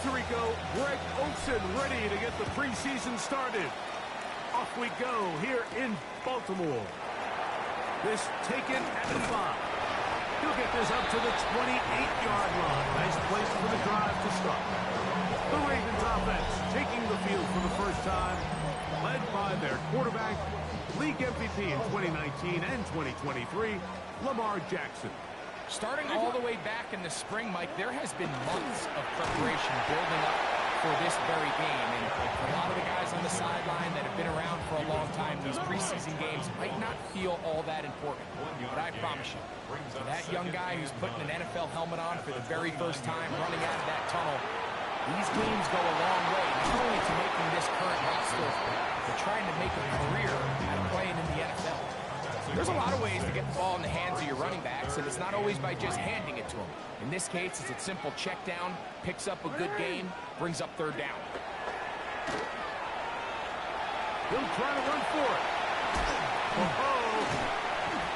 Tirico, Greg Olsen ready to get the preseason started. Off we go here in Baltimore. This taken at the 5. He'll get this up to the 28-yard line. Nice place for the drive to start. The Ravens offense taking the field for the first time, led by their quarterback, league MVP in 2019 and 2023, Lamar Jackson. Starting all the way back in the spring, Mike, there has been months of preparation building up for this very game. And for a lot of the guys on the sideline that have been around for a long time, these preseason games might not feel all that important. But I promise you, for that young guy who's putting an NFL helmet on for the very first time, running out of that tunnel, these games go a long way, not only to making this current roster, but trying to make a career out of playing in the NFL. There's a lot of ways to get the ball in the hands of your running backs, and it's not always by just handing it to them. In this case, it's a simple check down, picks up a good gain, brings up third down. He'll try to run for it.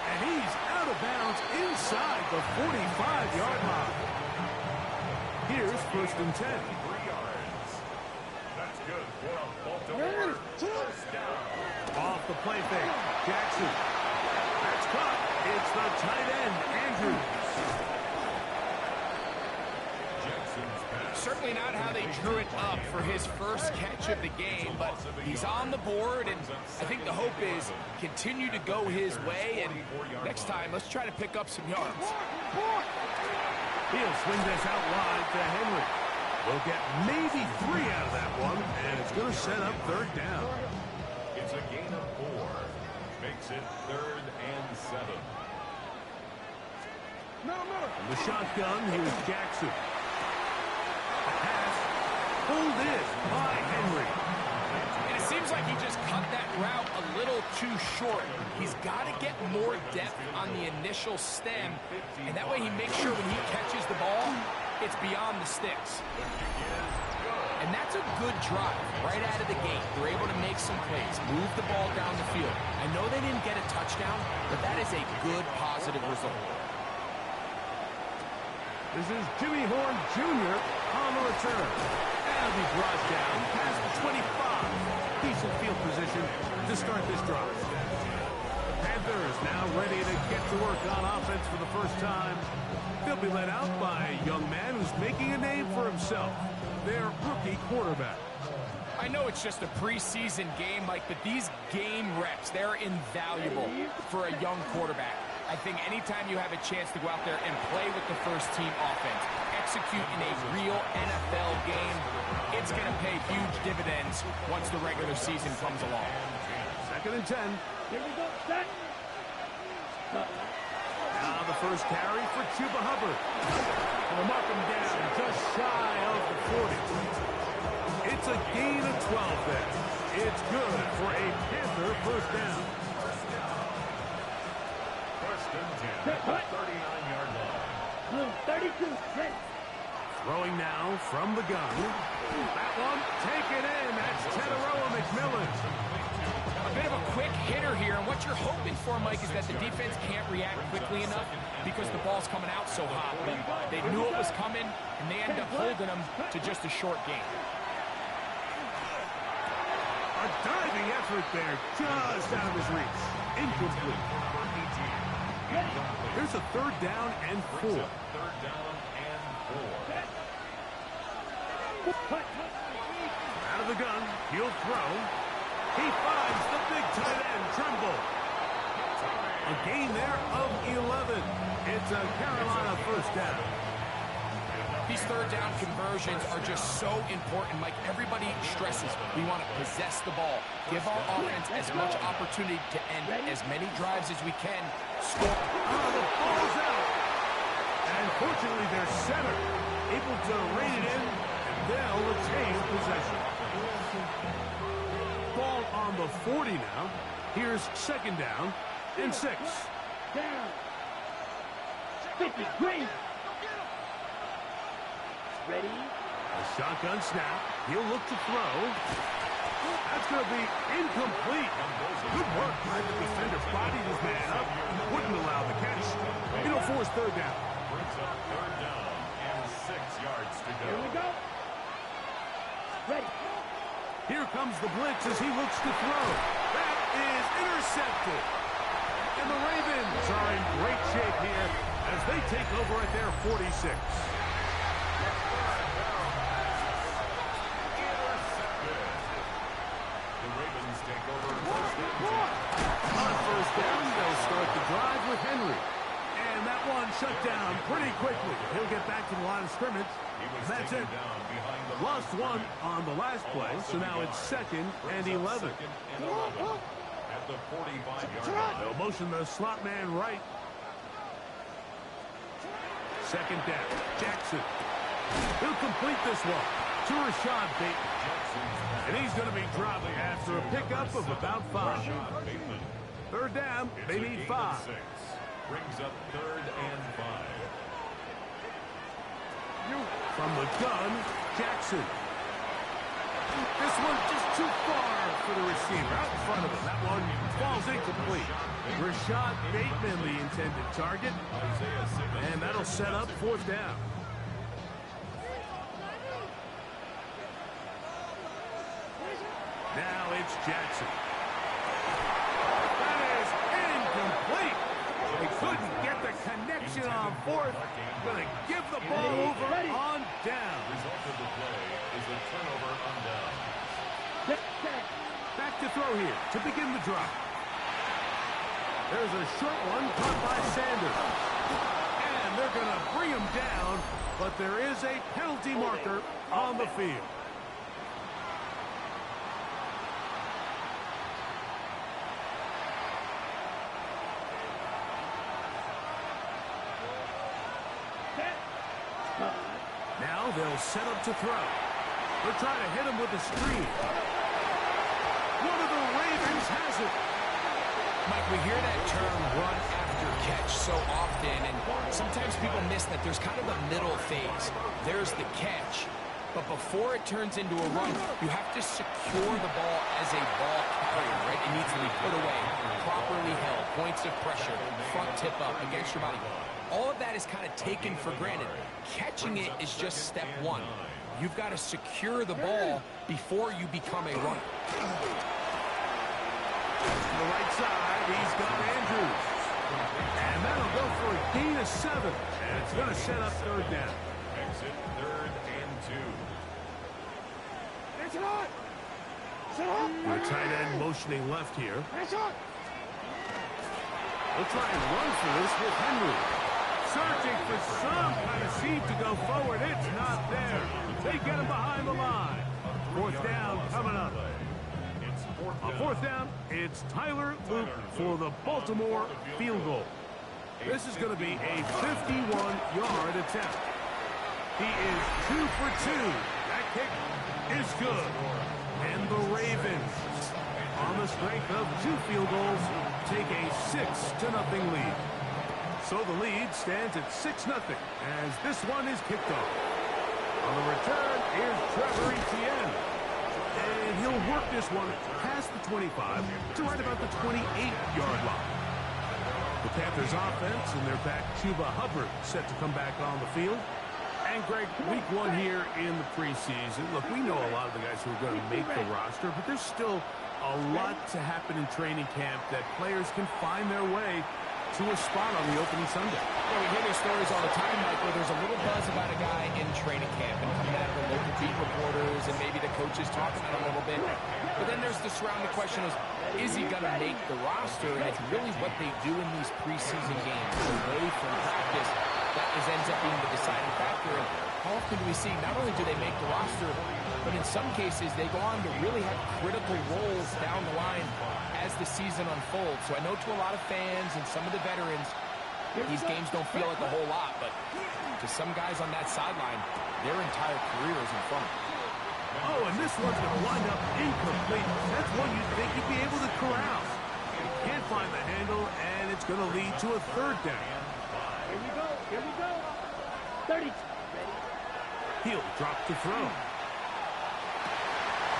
And he's out of bounds inside the 45-yard line. Here's 1st and 10. 3 yards. That's good for Baltimore. First down. Off the play fake, Jackson. That's caught. It's the tight end, Andrews. Certainly not how they drew it up for his first catch of the game, but he's on the board, and I think the hope is continue to go his way, and next time, let's try to pick up some yards. He'll swing this out wide to Henry. We'll get maybe 3 out of that one, and it's going to set up third down. It's a gain of 4. Makes it 3rd and 7. From the shotgun, here's Jackson. A pass pulled in by Henry. And it seems like he just cut that route a little too short. He's got to get more depth on the initial stem, and that way he makes sure when he catches the ball, it's beyond the sticks. And that's a good drive right out of the gate. They're able to make some plays, move the ball down the field. I know they didn't get a touchdown, but that is a good, positive result. This is Jimmy Horn Jr. on the return. And he'll be brought down past the 25. Decent field position to start this drive. Panthers now ready to get to work on offense for the first time. They'll be led out by a young man who's making a name for himself, their rookie quarterback. I know it's just a preseason game, Mike, but these game reps, they're invaluable for a young quarterback. I think anytime you have a chance to go out there and play with the first-team offense, execute in a real NFL game, it's going to pay huge dividends once the regular season comes along. 2nd and 10. Here we go, set. Now the first carry for Chuba Hubbard. We'll mark him down just shy of the 40. It's a gain of 12 there. It's good for a Panther first down. 1st and 10. 39-yard line. 32 cents. Throwing now from the gun. That one taken in. That's Teteroa McMillan. A bit of a quick hitter here, and what you're hoping for, Mike, is that the defense can't react quickly enough because the ball's coming out so hot. But they knew it was coming, and they end up holding them to just a short game. A diving effort there, just out of his reach. Incomplete. Here's a 3rd down and 4. 3rd down and 4. Out of the gun, he'll throw. He finds the big tight end, Trimble. A gain there of 11. It's a Carolina first down. These 3rd down conversions are just so important, Mike. Everybody stresses we want to possess the ball, give our offense as much opportunity to end as many drives as we can. Score. Oh, the ball's out. And fortunately, their center able to rein it in, and they'll retain possession. Ball on the 40 now. Here's 2nd down and 6. Down. 50, green. Ready? A shotgun snap. He'll look to throw. That's going to be incomplete. Good work by the defender. Bodied his man up. Wouldn't allow the catch. It'll force 3rd down. Brings up 3rd down and 6 yards to go. Here we go. Ready. Here comes the blitz as he looks to throw. That is intercepted. And the Ravens are in great shape here as they take over at their 46. On first down, they'll start the drive with Henry. And that one shut down pretty quickly. He'll get back to the line of scrimmage. That's it. Lost one on the last play, so now it's 2nd and 11. At the 45-yard line. They'll motion the slot man right. 2nd down. Jackson. He'll complete this one to Rashad Bateman. And he's going to be dropped after a pickup of about 5. 3rd down. They need 5. Brings up 3rd and 5. From the gun, Jackson. This one just too far for the receiver. Out in front of him. That one falls incomplete. Rashad Bateman, the intended target. And that'll set up 4th down. Now it's Jackson. That is incomplete. They couldn't get the connection on 4th. Going to give the ball over on down. Result of the play is a turnover on down. Back to throw here to begin the drive. There's a short one caught by Sanders. And they're going to bring him down, but there is a penalty marker on the field. Now they'll set up to throw. They're trying to hit him with a screen. One of the Ravens has it. Mike, we hear that term run after catch so often, and sometimes people miss that there's kind of a middle phase. There's the catch, but before it turns into a run, you have to secure the ball as a ball carrier, right? It needs to be put away, properly held, points of pressure, front tip up against your body. All of that is kind of taken for granted. Catching it is just step 1. You've got to secure the ball before you become a runner. To the right side, he's got Andrews. And that'll go for a gain of 7. And it's going to set up 3rd down. Exit 3rd and 2. The tight end motioning left here. They'll try and run for this with Henry. Searching for some kind of seam to go forward. It's not there. They get him behind the line. 4th down coming up. On 4th down, it's Tyler Luke for the Baltimore field goal. This is going to be a 51-yard attempt. He is 2 for 2. That kick is good. And the Ravens, on the strength of 2 field goals, take a 6-0 lead. So the lead stands at 6-0 as this one is kicked off. On the return, here's Trevor Etienne. And he'll work this one past the 25 to right about the 28-yard line. The Panthers offense and their back Chuba Hubbard set to come back on the field. And Greg, week 1 here in the preseason. Look, we know a lot of the guys who are going to make the roster, but there's still a lot to happen in training camp that players can find their way to a spot on the opening Sunday. Yeah, we hear these stories all the time, Mike, where there's a little buzz about a guy in training camp and coming out of the local beat reporters and maybe the coaches talking about it a little bit. But then there's the surrounding question is he going to make the roster? And it's really what they do in these preseason games away from practice that ends up being the deciding factor. And how often do we see not only do they make the roster, but in some cases they go on to really have critical roles down the line as the season unfolds. So I know to a lot of fans and some of the veterans, these games don't feel like a whole lot, but to some guys on that sideline, their entire career is in front of them. Oh, and this one's going to wind up incomplete. That's one you'd think you'd be able to corral. You can't find the handle, and it's going to lead to a 3rd down. Here we go. Here we go. 30. Ready. He'll drop to throw.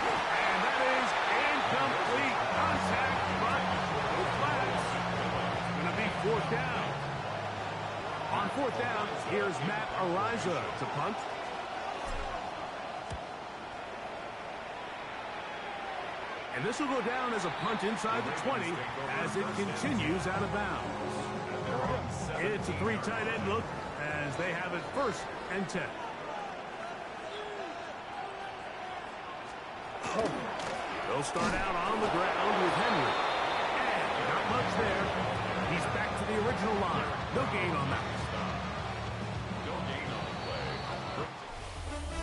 And that is incomplete. Contact, but with flags. It's going to be 4th down. On 4th down, here's Matt Ariza to punt. And this will go down as a punt inside the 20 as it continues out of bounds. It's a 3 tight end look as they have it 1st and 10. They'll start out on the ground with Henry. And not much there. He's back to the original line. No gain on that.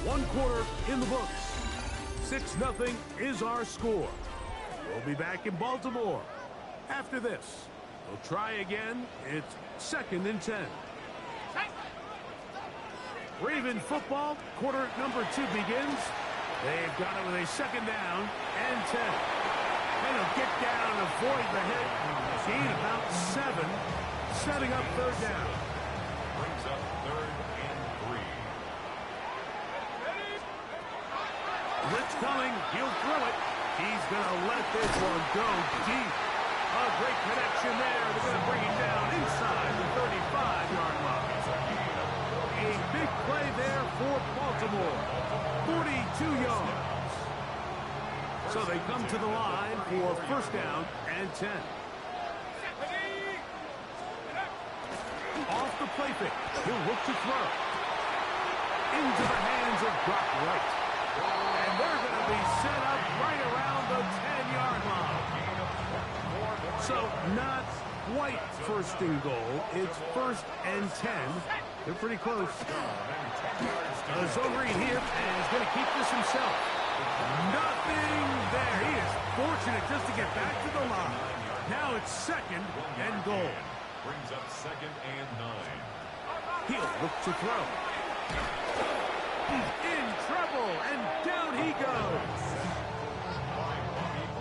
One quarter in the books. 6-0 is our score. We'll be back in Baltimore after this. We'll try again. It's 2nd and 10. Raven football, quarter number 2 begins. They've got it with a 2nd down and 10. And they'll get down and avoid the hit. Gain about 7, setting up 3rd down. Brings up 3rd and 3. Blitz coming. He'll throw it. He's going to let this one go deep. A great connection there. They're going to bring him down inside the 35-yard line. A big play there for Baltimore. 42 yards. So they come to the line for 1st down and 10. Off the play fake. He'll look to throw. Into the hands of Brock Wright. And they're going to be set up right around the 10-yard line. So not quite 1st and goal. It's 1st and 10. They're pretty close. Zone read here, and he's going to keep this himself. Nothing there. He is fortunate just to get back to the line. Now it's 2nd and goal. Brings up 2nd and 9. He'll look to throw. He's in trouble, and down he goes.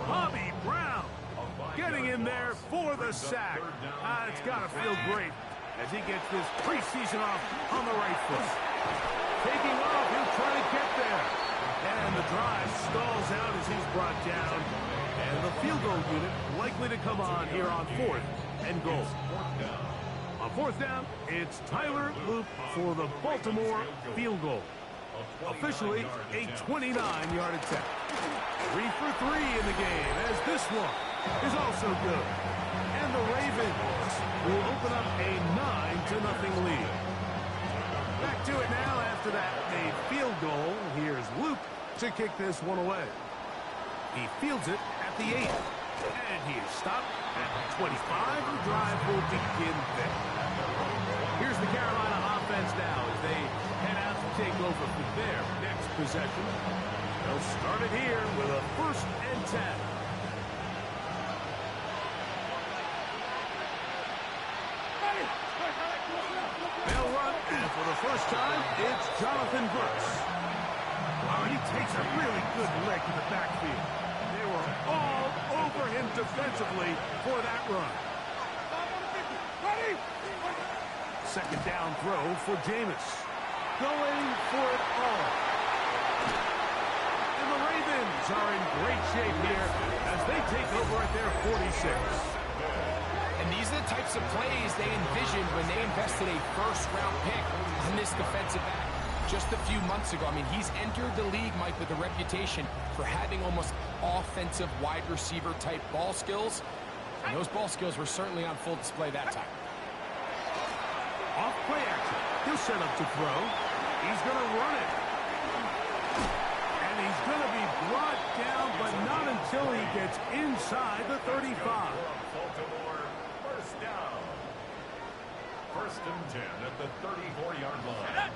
Bobby Brown getting in there for the sack. It's got to feel great as he gets this preseason off on the right foot. Taking off, he'll try to get there. And the drive stalls out as he's brought down. And the field goal unit likely to come on here on 4th and goal. On 4th down, it's Tyler Loop for the Baltimore field goal. Officially a 29-yard attempt. 3 for 3 in the game as this one is also good. And the Ravens will open up a 9-0 lead. Back to it now after that made field goal. Here's Luke to kick this one away. He fields it at the 8. And he is stopped at the 25. The drive will begin there. Here's the Carolina offense now as they head out to take over for their next possession. They'll start it here with a 1st and 10. They'll run, and for the first time, it's Jonathan Brooks. Wow, he takes a really good lick in the backfield. They were all over him defensively for that run. 2nd down throw for Jameis. Going for it all. And the Ravens are in great shape here as they take over at their 46. And these are the types of plays they envisioned when they invested a 1st-round pick on this defensive back just a few months ago. I mean, he's entered the league, Mike, with a reputation for having almost offensive wide receiver type ball skills. And those ball skills were certainly on full display that time. Off play action. He'll set up to throw. He's going to run it. And he's going to be brought down, but not until he gets inside the 35. Baltimore, 1st down. 1st and 10 at the 34-yard line.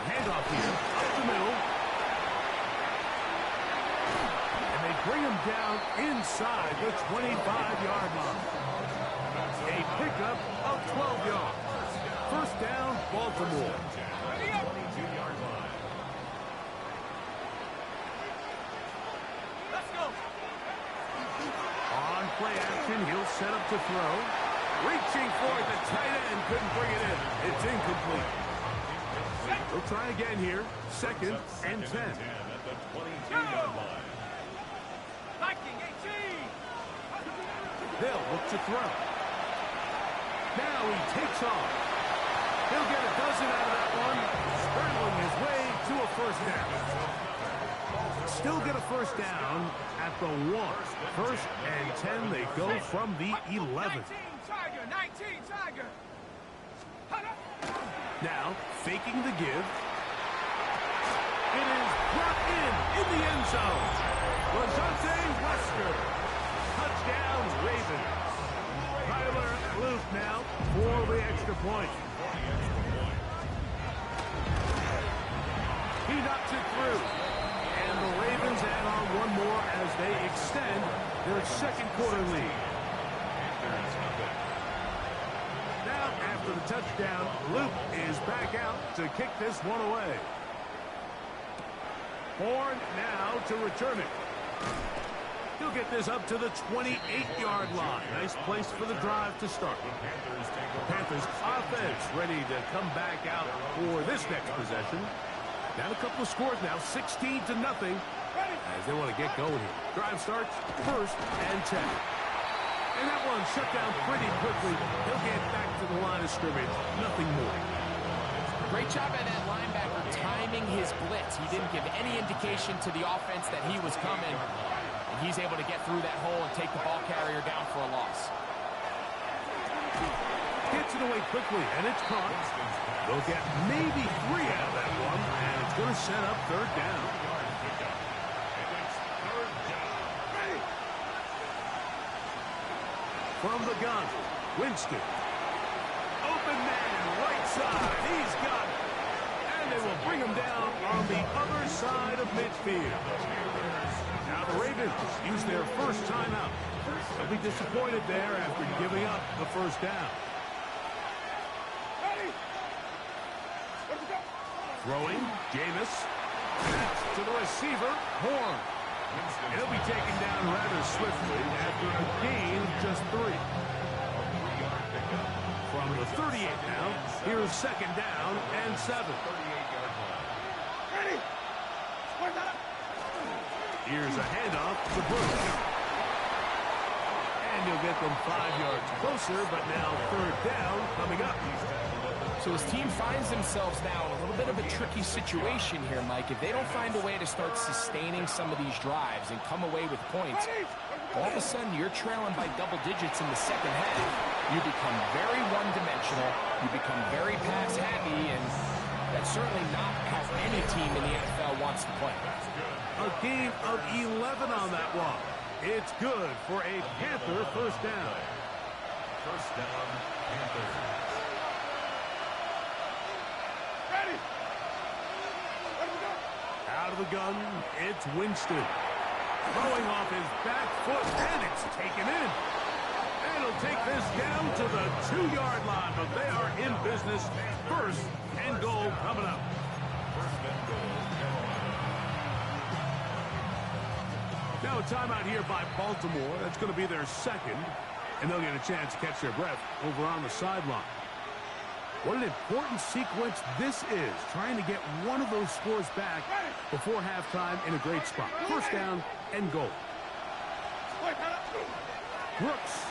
Handoff here, up the middle. And they bring him down inside the 25-yard line. A pickup of 12 yards. 1st down, Baltimore. 22-yard line. Let's go. On play action, he'll set up to throw. Reaching for it, the tight end couldn't bring it in. It's incomplete. We'll try again here. 2nd and 10. At the 22-yard line. They'll look to throw. Now he takes off. He'll get a dozen out of that one, scrambling his way to a 1st down. Still get a first down at the 1. First and 10, they go from the 11. 19 Tiger. Now, faking the give. It is brought in the end zone. Lazante Wesker. Touchdown, Ravens. Tyler Luke now for the extra point. He knocks it through. And the Ravens add on one more as they extend their second quarter lead. Now, after the touchdown, Luke is back out to kick this one away. Horn now to return it. He'll get this up to the 28-yard line. Nice place for the drive to start. Panthers offense ready to come back out for this next possession. Down a couple of scores now, 16-0, as they want to get going here. Drive starts, first and 10. And that one shut down pretty quickly. He'll get back to the line of scrimmage, nothing more. Great job by that linebacker timing his blitz. He didn't give any indication to the offense that he was coming. And he's able to get through that hole and take the ball carrier down for a loss. Gets it away quickly, and it's caught. They'll get maybe 3 out of that one, and it's going to set up third down. From the gun, Winston. Open man, right side. He's got it. And they will bring him down on the other side of midfield. Now the Ravens use their first timeout. They'll be disappointed there after giving up the first down. Throwing, Jameis. Pass to the receiver, Horn. And he'll be taken down rather swiftly after a gain of just 3. From the 38 now, here's second down and 7. Here's a handoff to Bruce. And he'll get them 5 yards closer, but now third down coming up. So his team finds themselves now in a little bit of a tricky situation here, Mike. If they don't find a way to start sustaining some of these drives and come away with points, all of a sudden you're trailing by double digits in the second half. You become very one-dimensional. You become very pass-happy, and that's certainly not how any team in the NFL wants to play. A gain of 11 on that one. It's good for a Panther first down. First down, Panthers. Out of the gun, it's Winston. Throwing off his back foot, and it's taken in. And he'll take this down to the 2-yard line, but they are in business. First and goal coming up. First and goal, Carolina. Now a timeout here by Baltimore. That's going to be their second, and they'll get a chance to catch their breath over on the sideline. What an important sequence this is, trying to get one of those scores back before halftime in a great spot. First down and goal. Brooks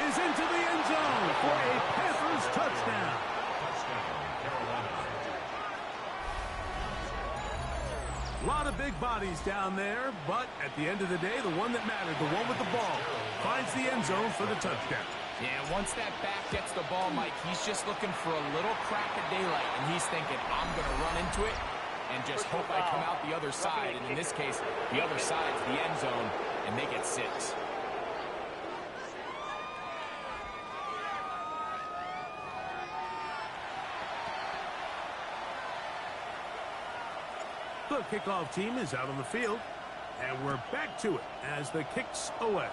is into the end zone for a Panthers touchdown. A lot of big bodies down there, but at the end of the day, the one that mattered, the one with the ball, finds the end zone for the touchdown. Yeah, once that back gets the ball, Mike, he's just looking for a little crack of daylight, and he's thinking, I'm going to run into it and just hope I come out the other side. And in this case, the other side's the end zone, and they get 6. The kickoff team is out on the field, and we're back to it as the kick's away.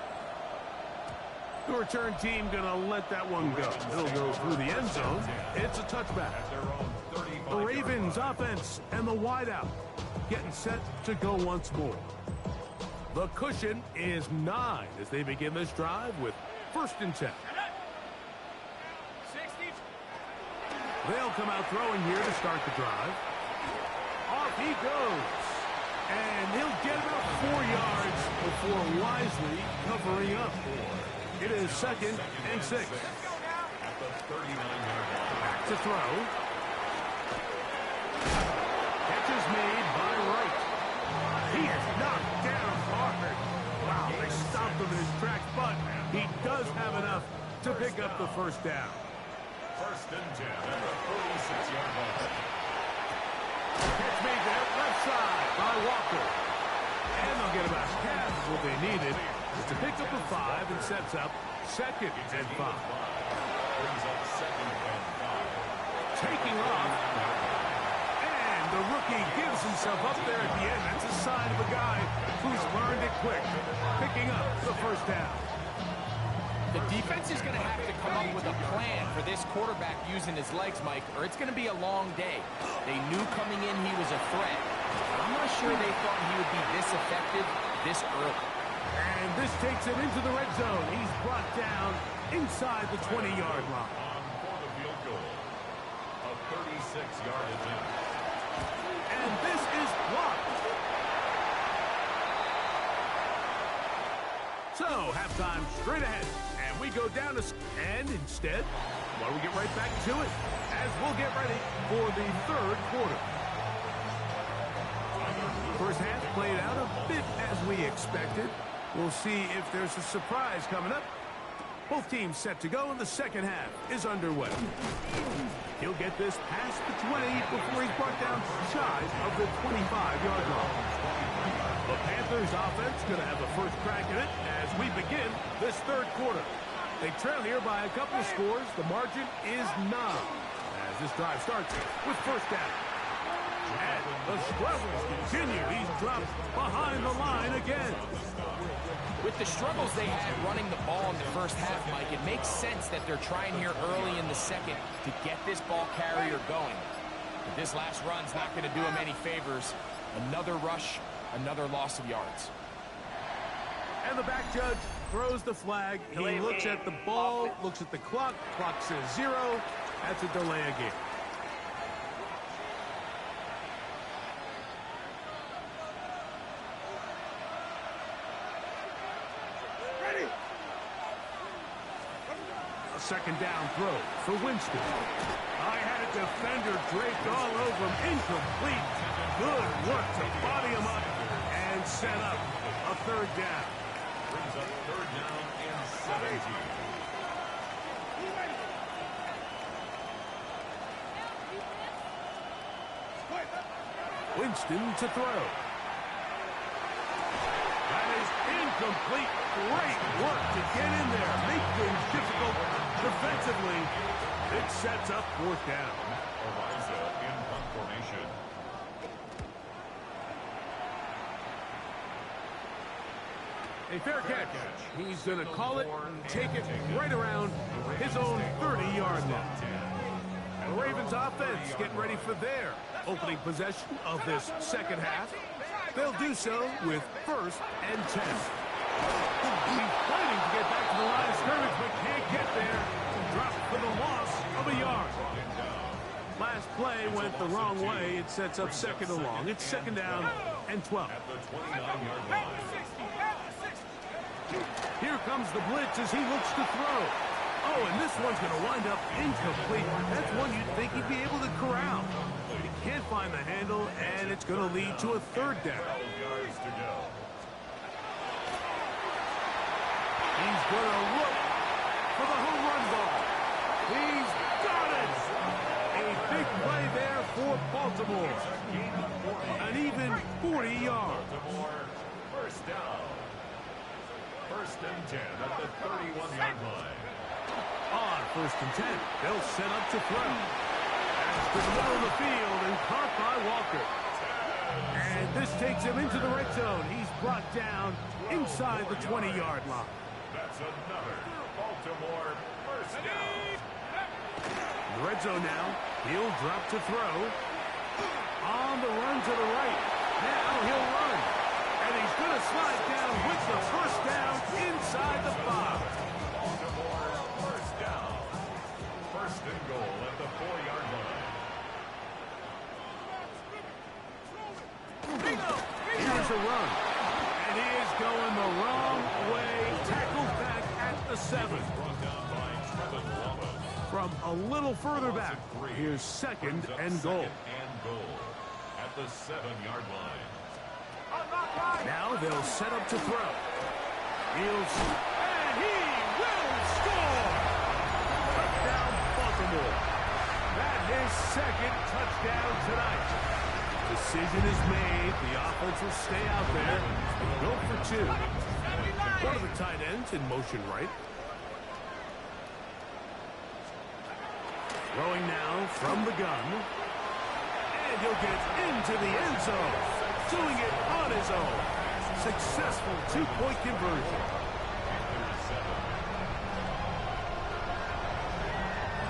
The return team going to let that one go. It'll go through the end zone. It's a touchback. The Ravens offense and the wideout getting set to go once more. The cushion is 9 as they begin this drive with first and 10. They'll come out throwing here to start the drive. Off he goes. And he'll get about 4 yards before wisely covering up. It is second and 6. Back to throw. Catch is made by Wright. does have enough to pick up the first down. First and 10 at the 46-yard line. Catch made there, left side by Walker. And they'll get about half of what they needed to pick up the 5 and sets up second and 5. Brings up second and 5. Taking off. And the rookie gives himself up there at the end. That's a sign of a guy who's learned it quick. Picking up the first down. The defense is going to have to come up with a plan for this quarterback using his legs, Mike, or it's going to be a long day. They knew coming in he was a threat. I'm not sure they thought he would be this effective this early. And this takes him into the red zone. He's brought down inside the 20-yard line. On for the field goal. A 36-yard attempt. And this is blocked. So, halftime straight ahead. And we go down to... And instead, why don't we get right back to it as we'll get ready for the third quarter. First half played out a bit as we expected. We'll see if there's a surprise coming up. Both teams set to go, and the second half is underway. He'll get this past the 20 before he's brought down shy of the 25-yard line. The Panthers offense going to have the first crack at it as we begin this third quarter. They trail here by a couple of scores. The margin is 9 as this drive starts with first down. And the struggles continue. He's dropped behind the line again. With the struggles they had running the ball in the first half, Mike, it makes sense that they're trying here early in the second to get this ball carrier going. But this last run's not going to do him any favors. Another rush, another loss of yards. And the back judge throws the flag. He looks at the ball, looks at the clock. Clock says 0. That's a delay of game. A second down throw for Winston. I had a defender draped all over him. Incomplete. Good work to body him up and set up a third down. Brings up third down and 17. Winston to throw. That is incomplete. Great work to get in there. Make things difficult defensively. It sets up fourth down. Ariza in punt formation. A fair catch. He's going to call it and take it right around his own 30-yard line. The Ravens offense getting ready for their opening possession of this second half. They'll do so with first and 10. He's fighting to get back to the line of scrimmage, but can't get there. Dropped for the loss of a yard. Last play went the wrong way. It sets up second and long. It's second down and 12. At the 29-yard line. Here comes the blitz as he looks to throw. Oh, and this one's going to wind up incomplete. That's one you'd think he'd be able to corral. He can't find the handle, and it's going to lead to a third down. 12 yards to go. He's going to look for the home run ball. He's got it! A big play there for Baltimore. An even 40 yards. Baltimore, first down. First and 10 at the 31-yard line. On first and 10, they'll set up to throw. That's to the middle of the field and caught by Walker. And this takes him into the red zone. He's brought down inside the 20-yard line. That's another Baltimore first down. In the red zone now, he'll drop to throw. On the run to the right. Now he'll run. And he's going to slide down with the first down inside the 5. Baltimore first down. First and goal at the 4-yard line. Here's a run. And he is going the wrong way. Tackled back at the 7. Brought down by Trevin Wallace. From a little further back, here's second and goal. Second and goal at the 7-yard line. Now they'll set up to throw. And he will Baltimore. That's his second touchdown tonight. Decision is made. The offense will stay out there and go for two. One of the tight ends in motion right. Throwing now from the gun. And he'll get into the end zone. Doing it on his own. Successful two-point conversion.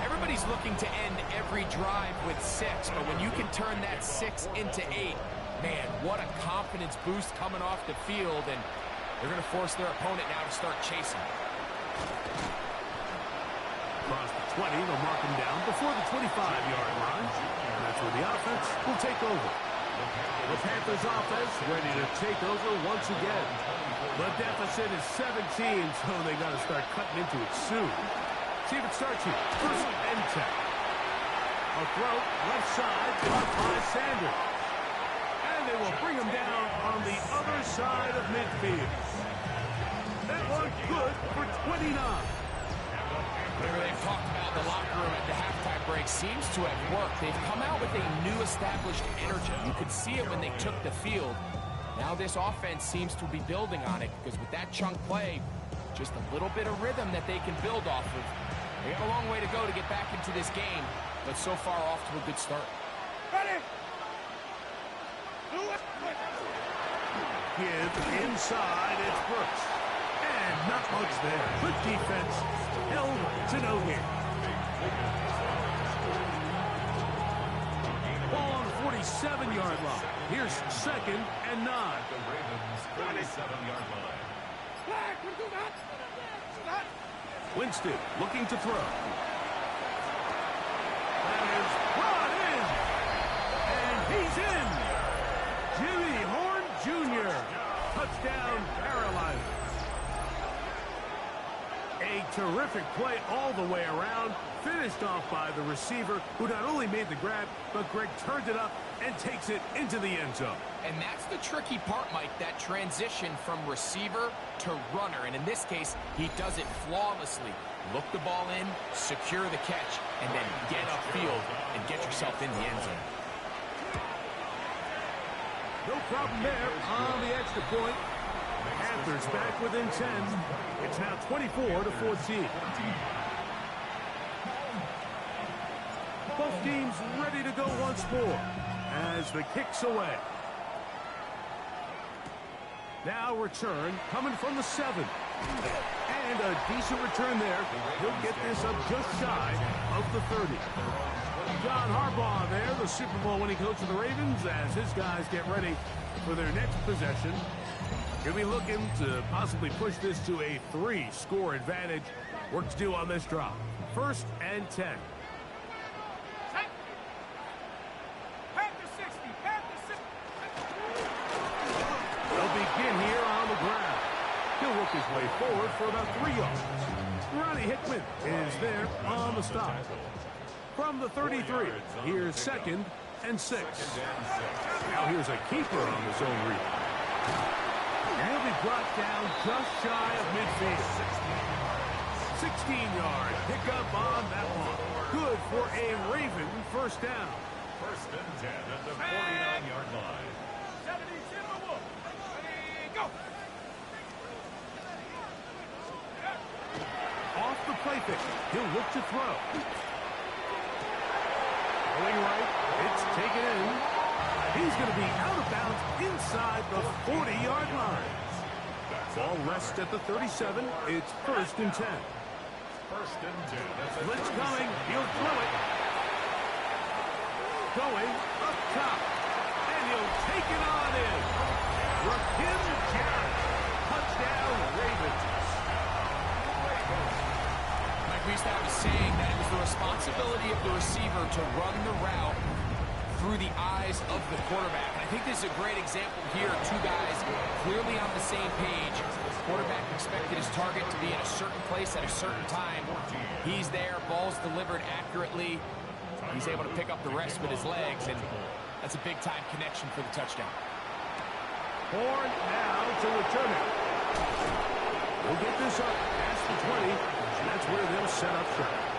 Everybody's looking to end every drive with 6, but when you can turn that 6 into 8, man, what a confidence boost coming off the field, and they're going to force their opponent now to start chasing. Across the 20, they'll mark him down before the 25-yard line. And that's where the offense will take over. The Panthers offense ready to take over once again. The deficit is 17, so they got to start cutting into it soon. See if it starts here. First and 10. A throw left side blocked by Sanders. And they will bring him down on the other side of midfield. That one good for 29. Whatever they've talked about in the locker room at the halftime break seems to have worked. They've come out with a new established energy. You could see it when they took the field. Now this offense seems to be building on it because with that chunk play, just a little bit of rhythm that they can build off of. They got a long way to go to get back into this game, but so far off to a good start. Ready? Give inside, it's Brooks. And not much there. Good defense. Held to no hit. Ball on the 47-yard line. Here's second and 9. The Ravens' 37-yard line. Flag, we'll do that. Stop. Winston looking to throw. That is brought in. And he's in. Jimmy Horn Jr. Touchdown, Carolina. A terrific play all the way around. Finished off by the receiver, who not only made the grab, but Greg turned it up and takes it into the end zone. And that's the tricky part, Mike, that transition from receiver to runner. And in this case, he does it flawlessly. Look the ball in, secure the catch, and then get upfield and get yourself in the end zone. No problem there on the extra point. Panthers back within 10. It's now 24-14. Both teams ready to go once more as the kick's away. Now return coming from the 7. And a decent return there. He'll get this up just shy of the 30. John Harbaugh there, the Super Bowl winning coach of the Ravens, as his guys get ready for their next possession. He'll be looking to possibly push this to a 3-score advantage. Work to do on this drop. First and 10. They'll begin here on the ground. He'll work his way forward for about 3 yards. Ronnie Hickman is there on the stop. From the 33, here's second and 6. Now here's a keeper on the zone read. And he'll be brought down just shy of midfield. 16-yard pickup on that one. Good for a Raven first down. First and 10 at the 49-yard line. 72, ready, go. Off the play fake, he'll look to throw. Going right, it's taken in. He's going to be out of bounds inside the 40-yard line. Ball rests at the 37. It's first and 10. First and 10. Blitz coming. He'll throw it. Going up top. And he'll take it on in. Rakim Jarrett. Touchdown, Ravens. Mike, we used to have a saying that it was the responsibility of the receiver to run the route through the eyes of the quarterback. And I think this is a great example here. Two guys clearly on the same page. The quarterback expected his target to be in a certain place at a certain time. He's there, ball's delivered accurately. He's able to pick up the rest with his legs, and that's a big-time connection for the touchdown. Horn now to return it. We'll get this up past the 20, and that's where they'll set up shop.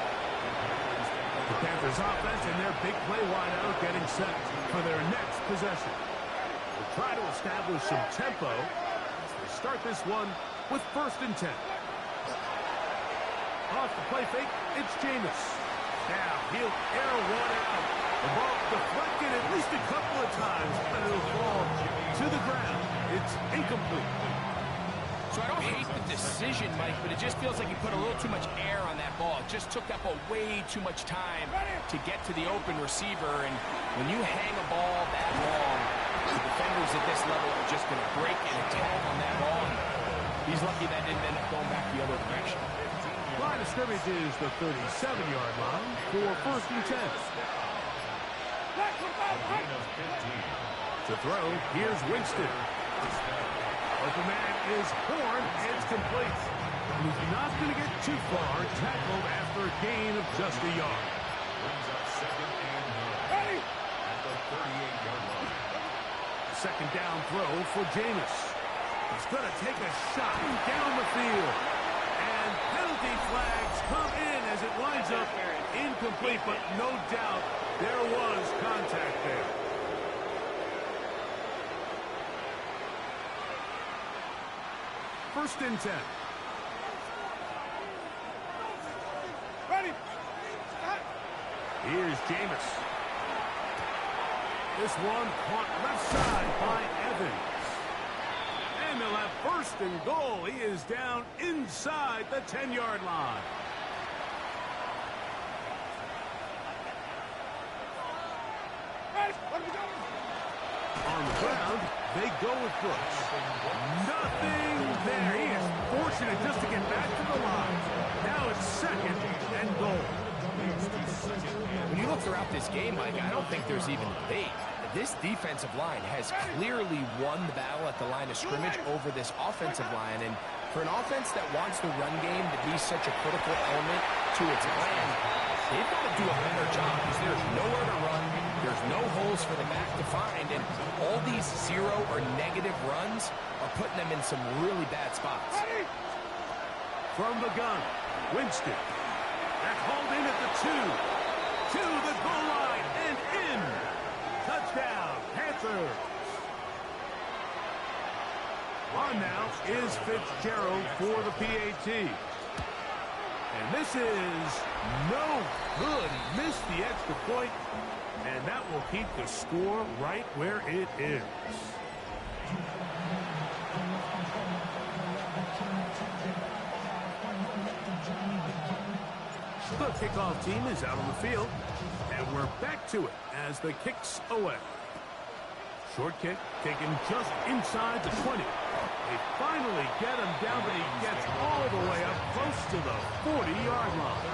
Panthers offense and their big play wideout getting set for their next possession. They'll try to establish some tempo as they start this one with 1st and 10. Off the play fake, it's Jameis. Now he'll air one out. The ball deflected at least a couple of times, and it'll fall to the ground. It's incomplete. So I don't hate the decision, Mike, but it just feels like he put a little too much air on that ball. It just took up way too much time to get to the open receiver. And when you hang a ball that long, the defenders at this level are just going to break and attack on that ball. And he's lucky that didn't end up going back the other direction. Line of scrimmage is the 37-yard line for 1st and 10. To throw, here's Winston. Open man is Horn. It's complete. He's not going to get too far. Tackled after a gain of just a yard. Brings up 2nd and 1 at the 38-yard line. Second down throw for Jameis. He's going to take a shot down the field. And penalty flags come in as it winds up incomplete, but no doubt there was contact there. First and 10. Ready. Here's Jameis. This one caught left side by Evans. And they'll have 1st and goal. He is down inside the 10-yard line. Ready. What are we doing? On the ground, they go with Brooks. Nothing there. He is fortunate just to get back to the line. Now it's 2nd and goal. When you look throughout this game, Mike, I don't think there's even debate. This defensive line has clearly won the battle at the line of scrimmage over this offensive line. And for an offense that wants the run game to be such a critical element to its plan, they've got to do a better job because there's nowhere to run. There's no holes for the back to find. And all these 0 or negative runs are putting them in some really bad spots. From the gun, Winston. That's hauled in at the 2. To the goal line and in. Touchdown, Panthers. On now is Fitzgerald for the PAT. And this is no good. He missed the extra point, and that will keep the score right where it is. The kickoff team is out on the field, and we're back to it as the kick's away. Short kick taken just inside the 20. They finally get him down, but he gets all the way up close to the 40-yard line.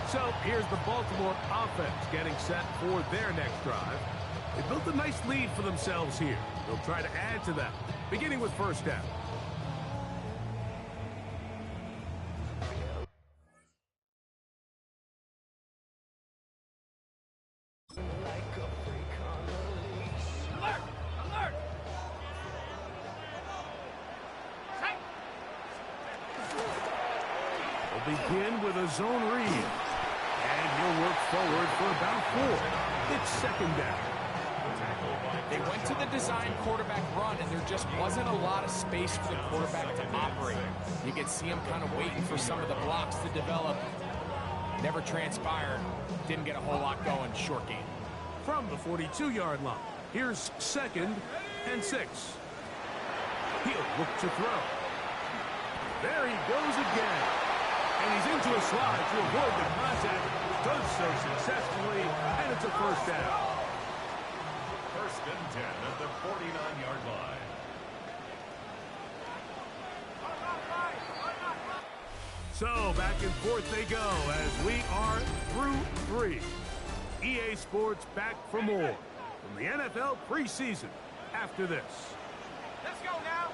So here's the Baltimore offense getting set for their next drive. They built a nice lead for themselves here. They'll try to add to that, beginning with 1st down. Begin with a zone read. And he'll work forward for about 4. It's 2nd down. They went to the design quarterback run, and there just wasn't a lot of space for the quarterback to operate. You could see him kind of waiting for some of the blocks to develop. Never transpired. Didn't get a whole lot going. Short game. From the 42-yard line, here's 2nd and 6. He'll look to throw. There he goes again. And he's into a slide to avoid the contact. Does so successfully, and it's a 1st down. 1st and 10 at the 49-yard line. So back and forth they go as we are through 3. EA Sports back for more from the NFL preseason after this. Let's go now.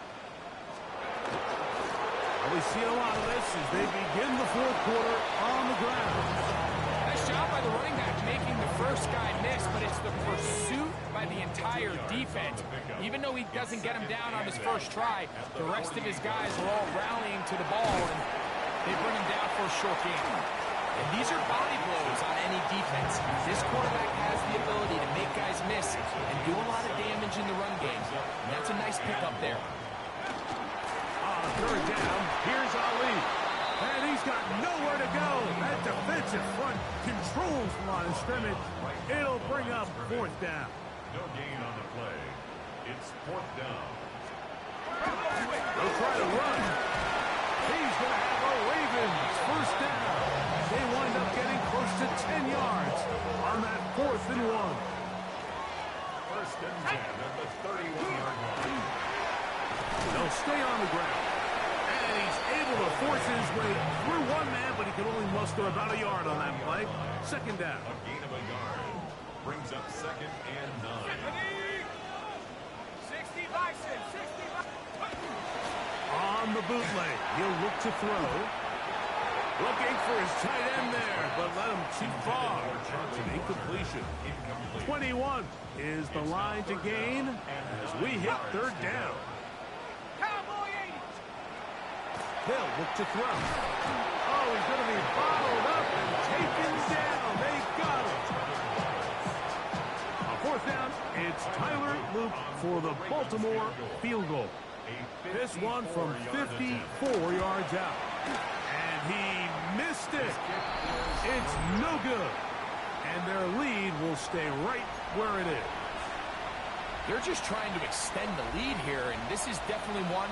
We see a lot of this as they begin the 4th quarter on the ground. Nice job by the running back making the first guy miss, but it's the pursuit by the entire defense. Even though he doesn't get him down on his first try, the rest of his guys are all rallying to the ball, and they bring him down for a short game. And these are body blows on any defense. This quarterback has the ability to make guys miss and do a lot of damage in the run game. And that's a nice pickup there. On third down, here's Ali. And he's got nowhere to go. That defensive front controls the line of scrimmage. It'll bring up fourth down. No gain on the play. It's fourth down. They'll try to run. He's going to have a Ravens first down. They wind up getting close to 10 yards on that 4th and 1. First and 10 at the 31-yard line. They'll stay on the ground. And he's able to force his way through one man, but he can only muster about a yard on that play. Second down. A gain of a yard. Brings up second and 9. 60 bison, 60 bison. On the bootleg, he'll look to throw. Looking for his tight end there, but let him too far. It's an incompletion. 21 is the line to gain as we hit third down. Cowboy 80. They'll look to throw. Oh, he's going to be bottled up and taken down. They got him. On fourth down, it's Tyler Luke for the Baltimore field goal. This one from 54 yards out. And he missed it. It's no good. And their lead will stay right where it is. They're just trying to extend the lead here, and this is definitely one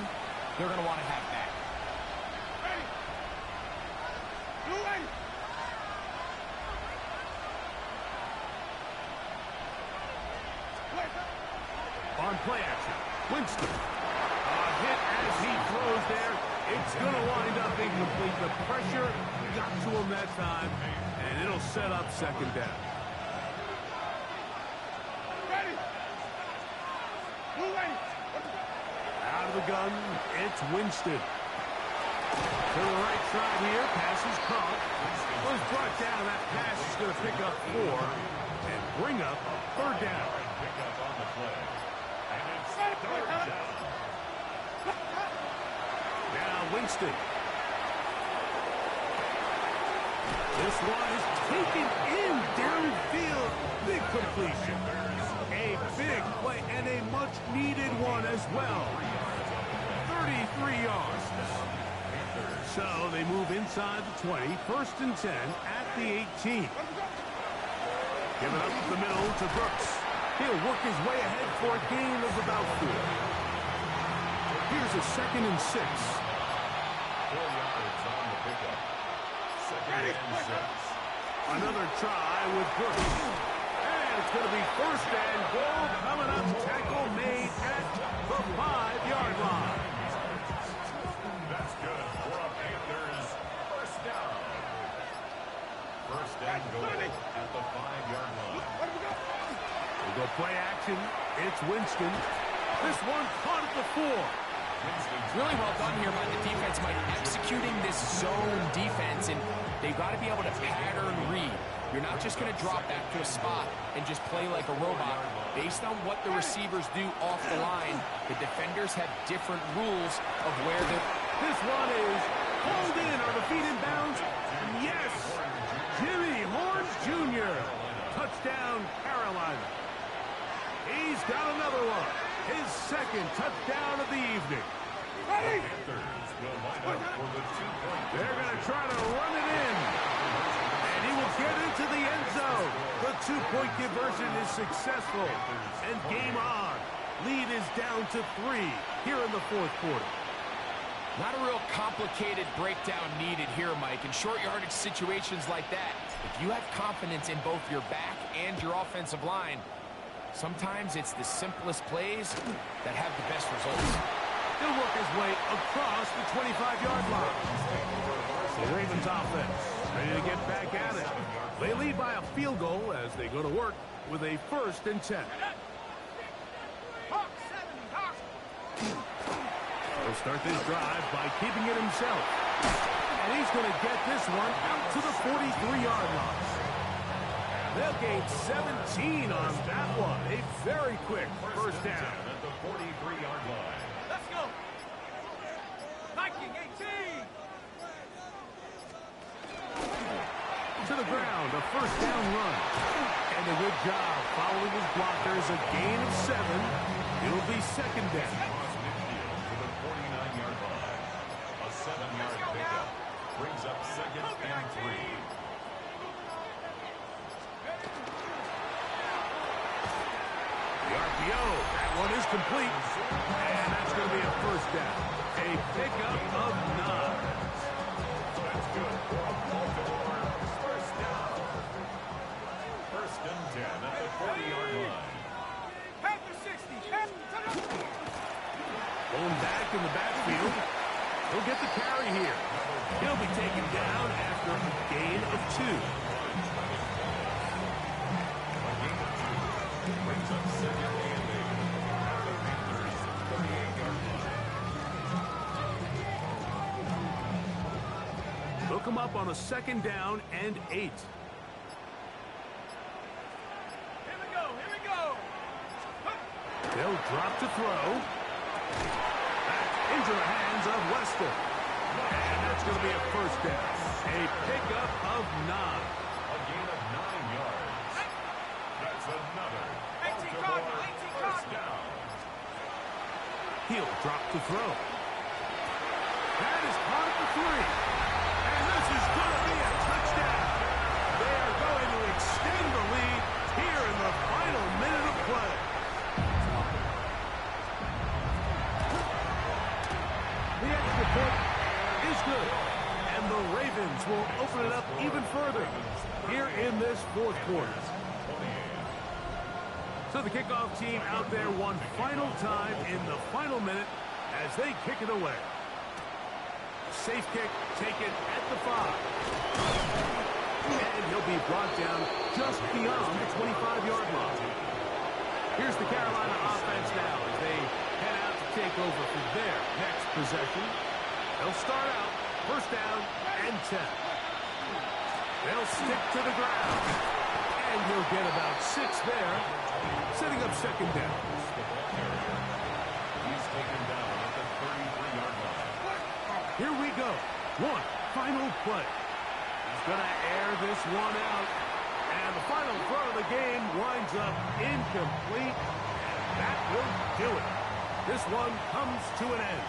they're going to want to have back. Ready. You ready? On play action, Winston. A hit as he throws there. It's going to wind up incomplete. The pressure got to him that time, and it'll set up second down. Ready. You ready? Out of the gun, it's Winston. To the right side here, pass is caught. Was brought down. That pass is going to pick up 4 and bring up third down. Pick up on the play. And it's third down. Now Winston. This one is taken in downfield. Big completion. A big play and a much-needed one as well. 33 yards. So they move inside the 20. First and 10 at the 18. Give it up the middle to Brooks. He'll work his way ahead for a gain of about 4. Here's a second and 6. 4 yards on the pickup. Second and 6. Another try with Brooks. And it's going to be first and goal coming up. Tackle made at the 5-yard line. That's good for a Panthers first down. First and goal at the 5-yard line. We'll go play action. It's Winston. This one caught at the 4. Really well done here by the defense, Mike, executing this zone defense, and they've got to be able to pattern read. You're not just going to drop back to a spot and just play like a robot. Based on what the receivers do off the line, the defenders have different rules of where they're... This one is pulled in. Are the feet in bounds? Yes! Jimmy Horns Jr. Touchdown, Carolina. He's got another one. His second touchdown of the evening. Ready. Panthers will line up for the 2-point. They're going to try to run it in. And he will get into the end zone. The 2-point conversion is successful. And game on. Lead is down to 3 here in the fourth quarter. Not a real complicated breakdown needed here, Mike. In short yardage situations like that, if you have confidence in both your back and your offensive line, sometimes it's the simplest plays that have the best results. He'll work his way across the 25-yard line. The Ravens offense ready to get back at it. They lead by a field goal as they go to work with a first and 10. Hawk 7, Hawk. He'll start this drive by keeping it himself. And he's going to get this one out to the 43-yard line. They'll gain 17 on that one. A very quick first down. At the 43-yard line. Let's go. Viking 18. To the ground, a first down run. And a good job following his blockers, a gain of 7. It'll be second down. To the 49-yard line. A 7-yard pickup brings up second and 3. The RPO, that one is complete. And that's going to be a first down. A pickup of 9. That's good for a Baltimore first down. First and 10 at the 40-yard line. Panther 60. Going back in the backfield. He'll get the carry here. He'll be taken down after a gain of 2. A gain of 2 brings up second and 8 at the Panthers' 38-yard line. Look him up on a second down and 8. Here we go. Here we go. They'll drop to throw. Back into the hands of Wester. And that's going to be a first down. A pickup of 9. A gain of 9 yards. That's another 18 Baltimore Cardinal, 18 first Cardinal. down. He'll drop to throw. That is caught at the 3. And this is going to be a touchdown. They are going to extend the lead here in the final minute of play. The extra point is good. And the Ravens will open it up even further here in this fourth quarter. So the kickoff team out there one final time in the final minute as they kick it away. Safe kick taken at the 5. And he'll be brought down just beyond the 25-yard line. Here's the Carolina offense now as they head out to take over for their next possession. They'll start out first down and 10. They'll stick to the ground. And he'll get about 6 there, setting up second down. He's taken down at the 33-yard line. Here we go. One final play. He's going to air this one out. And the final throw of the game winds up incomplete. And that will do it. This one comes to an end.